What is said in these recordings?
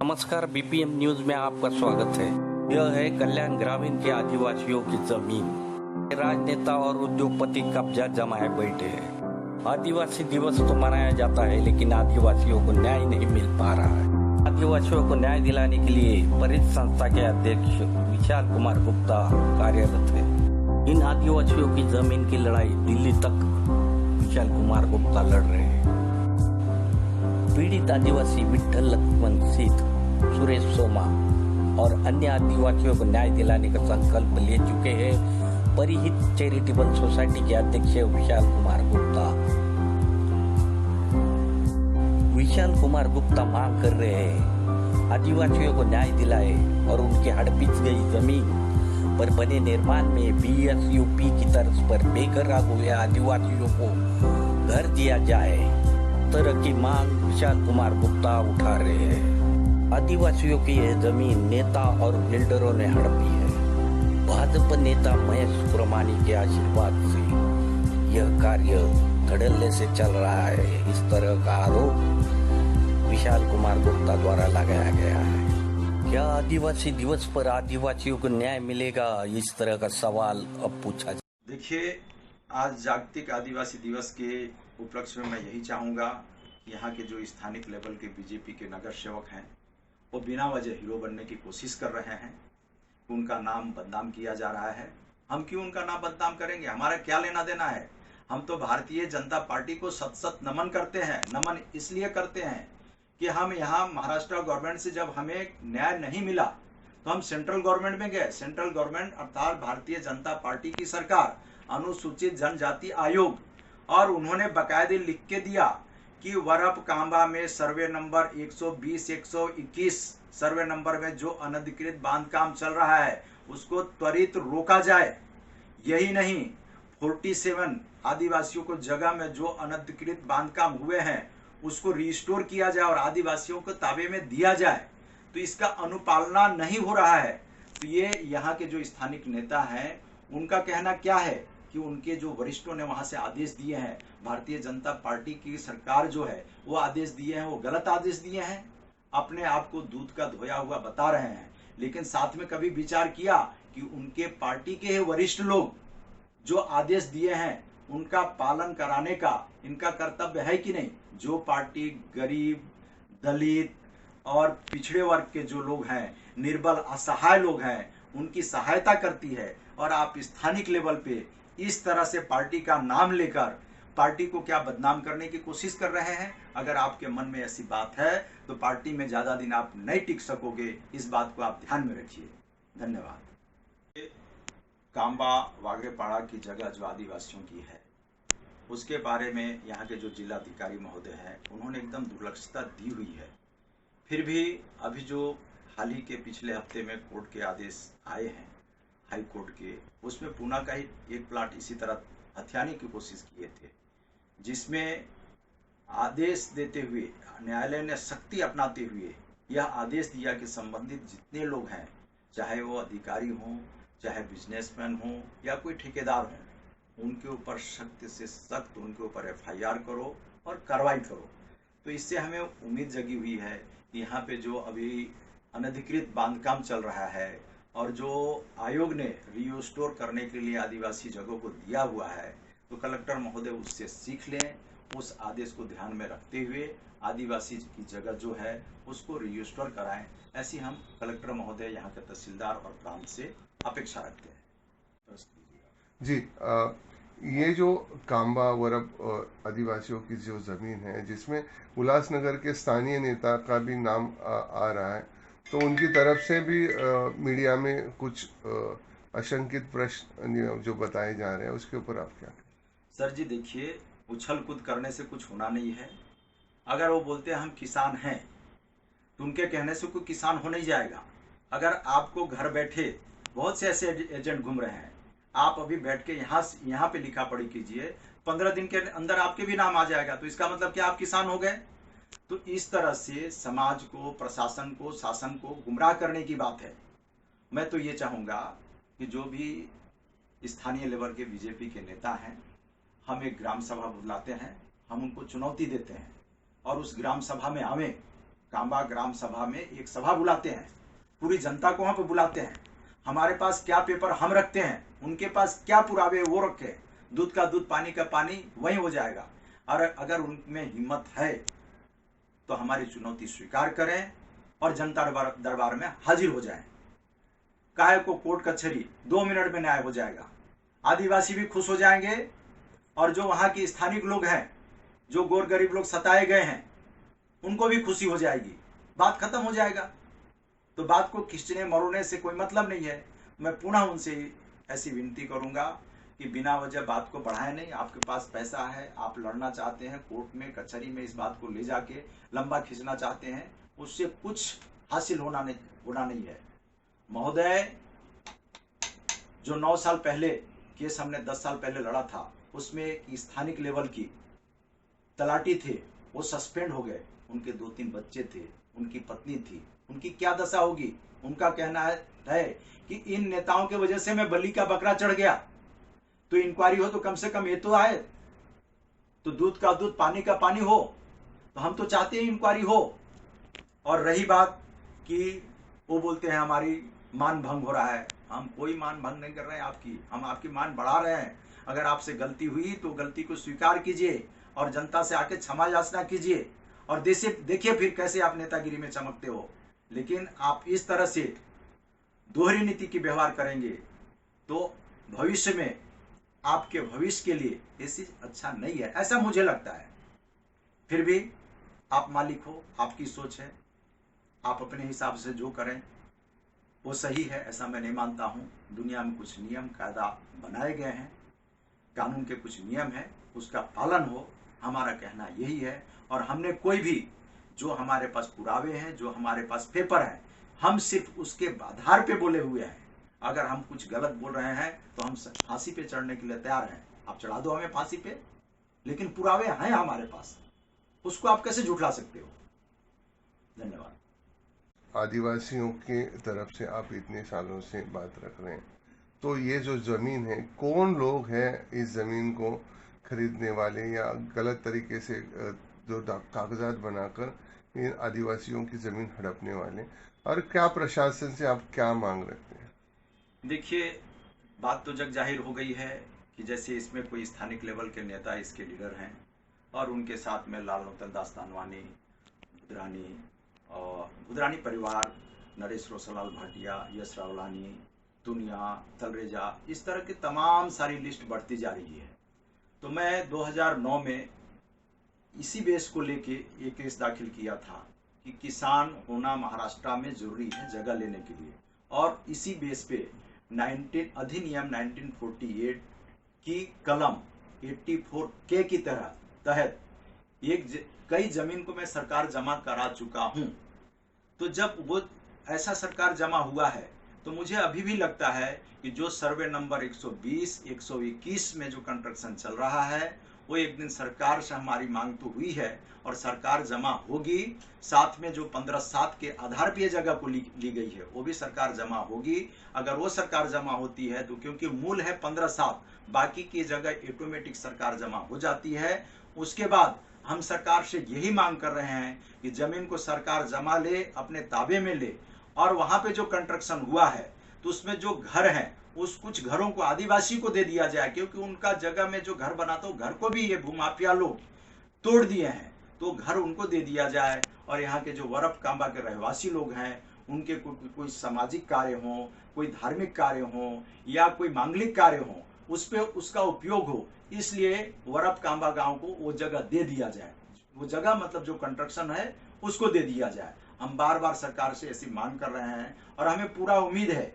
नमस्कार, BPM news में आपका स्वागत है। यह है कल्याण ग्रामीण के आदिवासियों की जमीन। राजनेता और उद्योगपति कब्जा जमाए बैठे हैं। आदिवासी दिवस तो मनाया जाता है, लेकिन आदिवासियों को न्याय नहीं मिल पा रहा है। आदिवासियों को न्याय दिलाने के लिए परित संस्था के अध्यक्ष विशाल कुमार गुप्ता कार्यरत है। इन आदिवासियों की जमीन की लड़ाई दिल्ली तक विशाल कुमार गुप्ता लड़ रहे हैं। पीड़ित आदिवासी विठल लक्ष्मण सिद्ध, सुरेश सोमा और अन्य आदिवासियों को न्याय दिलाने का संकल्प ले चुके हैं परिहित चैरिटेबल सोसाइटी के अध्यक्ष विशाल कुमार गुप्ता। विशाल कुमार गुप्ता मांग कर रहे हैं आदिवासियों को न्याय दिलाए और उनकी हड़पिच गई जमीन पर बने निर्माण में बीएसयूपी की तर्ज पर बेघर हुए आदिवासियों को घर दिया जाए। तरह की मांग विशाल कुमार गुप्ता उठा रहे हैं। आदिवासियों की यह जमीन नेता और बिल्डरों ने हड़पी है। भाजपा नेता महेश कुरमानी के आशीर्वाद से यह कार्य धड़ल्ले से चल रहा है। इस तरह का आरोप विशाल कुमार गुप्ता द्वारा लगाया गया है। क्या आदिवासी दिवस पर आदिवासियों को न्याय मिलेगा? इस तरह का सवाल अब पूछा। देखिए, आज जागतिक आदिवासी दिवस के उपलक्ष्य में मैं यही चाहूँगा कि यहाँ के जो स्थानिक लेवल के बीजेपी के नगर सेवक हैं वो बिना वजह हीरो बनने की कोशिश कर रहे हैं। उनका नाम बदनाम किया जा रहा है। हम क्यों उनका नाम बदनाम करेंगे? हमारा क्या लेना देना है? हम तो भारतीय जनता पार्टी को सत सत नमन करते हैं। नमन इसलिए करते हैं कि हम यहाँ महाराष्ट्र गवर्नमेंट से जब हमें न्याय नहीं मिला तो हम सेंट्रल गवर्नमेंट में गए। सेंट्रल गवर्नमेंट अर्थात भारतीय जनता पार्टी की सरकार, अनुसूचित जनजाति आयोग, और उन्होंने बाकायदे लिख के दिया कि वरप कांबा में सर्वे नंबर 120, 121 सर्वे नंबर में जो अनधिकृत बांधकाम चल रहा है उसको त्वरित रोका जाए। यही नहीं, 47 आदिवासियों को जगह में जो अनधिकृत बांधकाम हुए हैं उसको रिस्टोर किया जाए और आदिवासियों को ताबे में दिया जाए। तो इसका अनुपालना नहीं हो रहा है। तो ये यहाँ के जो स्थानिक नेता हैं उनका कहना क्या है कि उनके जो वरिष्ठों ने वहां से आदेश दिए हैं, भारतीय जनता पार्टी की सरकार जो है वो आदेश दिए हैं, वो गलत आदेश दिए हैं। अपने आप को दूध का धोया हुआ बता रहे हैं, लेकिन साथ में कभी विचार किया कि उनके पार्टी के वरिष्ठ लोग जो आदेश दिए हैं उनका पालन कराने का इनका कर्तव्य है कि नहीं? जो पार्टी गरीब, दलित और पिछड़े वर्ग के जो लोग हैं, निर्बल असहाय लोग हैं, उनकी सहायता करती है, और आप स्थानिक लेवल पे इस तरह से पार्टी का नाम लेकर पार्टी को क्या बदनाम करने की कोशिश कर रहे हैं? अगर आपके मन में ऐसी बात है तो पार्टी में ज्यादा दिन आप नहीं टिक सकोगे। इस बात को आप ध्यान में रखिए। धन्यवाद। कांबा वागड़ेपाड़ा की जगह जो आदिवासियों की है उसके बारे में यहाँ के जो जिलाधिकारी महोदय हैं उन्होंने एकदम दुर्लक्षता दी हुई है। फिर भी अभी जो हाल ही के पिछले हफ्ते में कोर्ट के आदेश आए हैं हाई कोर्ट के, उसमें पूना का ही एक प्लाट इसी तरह हथियाने की कोशिश किए थे, जिसमें आदेश देते हुए न्यायालय ने सख्ती अपनाते हुए यह आदेश दिया कि संबंधित जितने लोग हैं, चाहे वो अधिकारी हों, चाहे बिजनेसमैन हों या कोई ठेकेदार हों, उनके ऊपर सख्त से सख्त उनके ऊपर एफआईआर करो और कार्रवाई करो। तो इससे हमें उम्मीद जगी हुई है कि यहाँ पे जो अभी अनधिकृत बांधकाम चल रहा है और जो आयोग ने रिस्टोर करने के लिए आदिवासी जगहों को दिया हुआ है, तो कलेक्टर महोदय उससे सीख लें, उस आदेश को ध्यान में रखते हुए आदिवासी की जगह जो है उसको रिस्टोर कराएं। ऐसी हम कलेक्टर महोदय, यहाँ के तहसीलदार और प्रांत से अपेक्षा रखते हैं। जी, ये जो कांबा वरप आदिवासियों की जो जमीन है जिसमें उल्लासनगर के स्थानीय नेता का भी नाम आ रहा है, तो उनकी तरफ से भी मीडिया में कुछ अशंकित प्रश्न जो बताए जा रहे हैं, उसके ऊपर आप क्या कहें? सर जी, देखिए, उछल कूद करने से कुछ होना नहीं है। अगर वो बोलते हैं हम किसान हैं तो उनके कहने से कोई किसान हो नहीं जाएगा। अगर आपको घर बैठे बहुत से ऐसे एजेंट घूम रहे हैं, आप अभी बैठ के यहाँ पे लिखा पढ़ी कीजिए, 15 दिन के अंदर आपके भी नाम आ जाएगा, तो इसका मतलब क्या आप किसान हो गए? तो इस तरह से समाज को, प्रशासन को, शासन को गुमराह करने की बात है। मैं तो ये चाहूँगा कि जो भी स्थानीय लेवल के बीजेपी के नेता हैं, हम एक ग्राम सभा बुलाते हैं, हम उनको चुनौती देते हैं और उस ग्राम सभा में आवें कांबा ग्राम सभा में एक सभा बुलाते हैं, पूरी जनता को वहां पर बुलाते हैं, हमारे पास क्या पेपर हम रखते हैं, उनके पास क्या पुरावे वो रखे, दूध का दूध पानी का पानी वही हो जाएगा। और अगर उनमें हिम्मत है तो हमारी चुनौती स्वीकार करें और जनता दरबार में हाजिर हो जाएं। काहे को कोर्ट कचहरी 2 मिनट में न्याय हो जाएगा, आदिवासी भी खुश हो जाएंगे और जो वहां के स्थानिक लोग हैं, जो गोर गरीब लोग सताए गए हैं, उनको भी खुशी हो जाएगी, बात खत्म हो जाएगा। तो बात को खींचने मरोड़ने से कोई मतलब नहीं है। मैं पुनः उनसे ऐसी विनती करूंगा कि बिना वजह बात को बढ़ाएं नहीं। आपके पास पैसा है, आप लड़ना चाहते हैं कोर्ट में कचहरी में, इस बात को ले जाके लंबा खींचना चाहते हैं, उससे कुछ हासिल होना नहीं है। महोदय, जो 9 साल पहले केस हमने 10 साल पहले लड़ा था, उसमें एक स्थानिक लेवल की तलाटी थे, वो सस्पेंड हो गए, उनके 2-3 बच्चे थे, उनकी पत्नी थी, उनकी क्या दशा होगी। उनका कहना है कि इन नेताओं की वजह से मैं बलि का बकरा चढ़ गया, तो इंक्वायरी हो तो कम से कम ये तो आए, तो दूध का दूध पानी का पानी हो। तो हम तो चाहते हैं इंक्वायरी हो। और रही बात कि वो बोलते हैं हमारी मान भंग हो रहा है, हम कोई मान भंग नहीं कर रहे हैं आपकी, हम आपकी मान बढ़ा रहे हैं। अगर आपसे गलती हुई तो गलती को स्वीकार कीजिए और जनता से आके क्षमा याचना कीजिए और देखिए फिर कैसे आप नेतागिरी में चमकते हो। लेकिन आप इस तरह से दोहरी नीति की व्यवहार करेंगे तो भविष्य में आपके भविष्य के लिए ये चीज अच्छा नहीं है, ऐसा मुझे लगता है। फिर भी आप मालिक हो, आपकी सोच है, आप अपने हिसाब से जो करें वो सही है, ऐसा मैं नहीं मानता हूं। दुनिया में कुछ नियम कायदा बनाए गए हैं, कानून के कुछ नियम है, उसका पालन हो, हमारा कहना यही है। और हमने कोई भी जो हमारे पास पुरावे हैं, जो हमारे पास पेपर हैं, हम सिर्फ उसके आधार पे बोले हुए हैं। अगर हम कुछ गलत बोल रहे हैं तो हम फांसी पे चढ़ने के लिए तैयार हैं, आप चढ़ा दो हमें फांसी पे, लेकिन पुरावे हैं हमारे पास, उसको आप कैसे झुठला सकते हो। धन्यवाद। आदिवासियों की तरफ से आप इतने सालों से बात रख रहे हैं, तो ये जो ज़मीन है, कौन लोग हैं इस ज़मीन को खरीदने वाले या गलत तरीके से जो कागजात बनाकर इन आदिवासियों की ज़मीन हड़पने वाले, और क्या प्रशासन से आप क्या मांग रखते हैं? देखिए, बात तो जग जाहिर हो गई है कि जैसे इसमें कोई स्थानिक लेवल के नेता इसके लीडर हैं और उनके साथ में लाल नौतन दास तानवानी, बुधरानी परिवार, नरेश रोशनलाल भाटिया, यश रावलानी, दुनिया, तलरेजा, इस तरह की तमाम सारी लिस्ट बढ़ती जा रही है। तो मैं 2009 में इसी बेस को लेके एक केस दाखिल किया था कि किसान होना महाराष्ट्र में जरूरी है जगह लेने के लिए, और इसी बेस पे अधिनियम 1948 की कलम 84K की तहत कई जमीन को मैं सरकार जमा करा चुका हूं। तो जब वो ऐसा सरकार जमा हुआ है तो मुझे अभी भी लगता है कि जो सर्वे नंबर 120, 121 में जो कंस्ट्रक्शन चल रहा है, वो एक दिन सरकार से हमारी मांग तो हुई है और सरकार जमा होगी। साथ में जो 15/7 के आधार पर जगह को ली गई है वो भी सरकार जमा होगी। अगर वो सरकार जमा होती है तो क्योंकि मूल है 15/7, बाकी की जगह ऑटोमेटिक सरकार जमा हो जाती है। उसके बाद हम सरकार से यही मांग कर रहे हैं कि जमीन को सरकार जमा ले, अपने ताबे में ले, और वहां पे जो कंस्ट्रक्शन हुआ है तो उसमें जो घर हैं उस कुछ घरों को आदिवासी को दे दिया जाए, क्योंकि उनका जगह में जो घर बना था घर को भी ये भूमाफिया लोग तोड़ दिए हैं, तो घर उनको दे दिया जाए। और यहाँ के जो वरप कांबा के रहवासी लोग हैं उनके कोई सामाजिक कार्य हो, कोई धार्मिक कार्य हो या कोई मांगलिक कार्य हो, उस पे उसका उपयोग हो, इसलिए वरप कांबा गांव को वो जगह दे दिया जाए। वो जगह मतलब जो कंस्ट्रक्शन है उसको दे दिया जाए। हम बार बार सरकार से ऐसी मांग कर रहे हैं और हमें पूरा उम्मीद है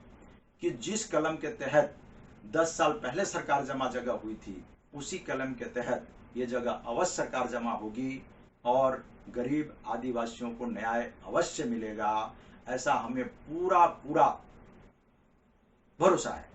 कि जिस कलम के तहत 10 साल पहले सरकार जमा जगह हुई थी, उसी कलम के तहत ये जगह अवश्य सरकार जमा होगी और गरीब आदिवासियों को न्याय अवश्य मिलेगा, ऐसा हमें पूरा भरोसा है।